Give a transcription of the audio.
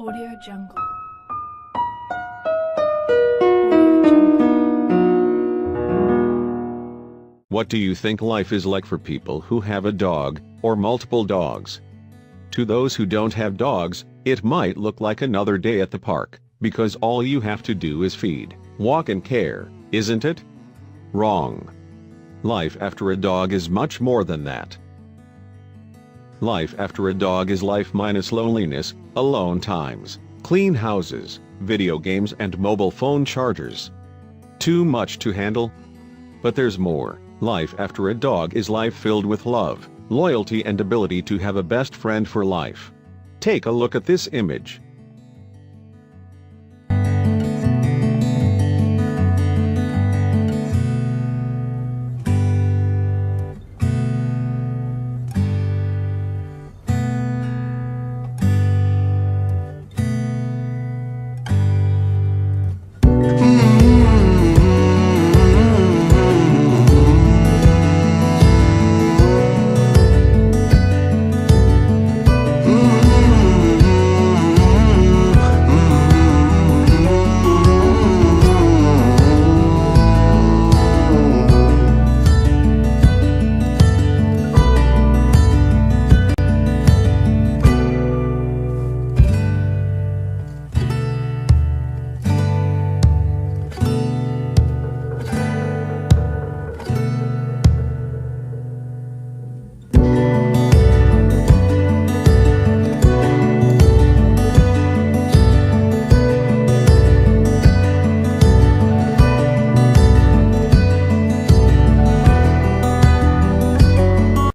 Audio Jungle. Audio Jungle. What do you think life is like for people who have a dog, or multiple dogs? To those who don't have dogs, it might look like another day at the park, because all you have to do is feed, walk and care, isn't it? Wrong. Life after a dog is much more than that. Life after a dog is life minus loneliness, alone times, clean houses, video games and mobile phone chargers. Too much to handle? But there's more. Life after a dog is life filled with love, loyalty and ability to have a best friend for life. Take a look at this image.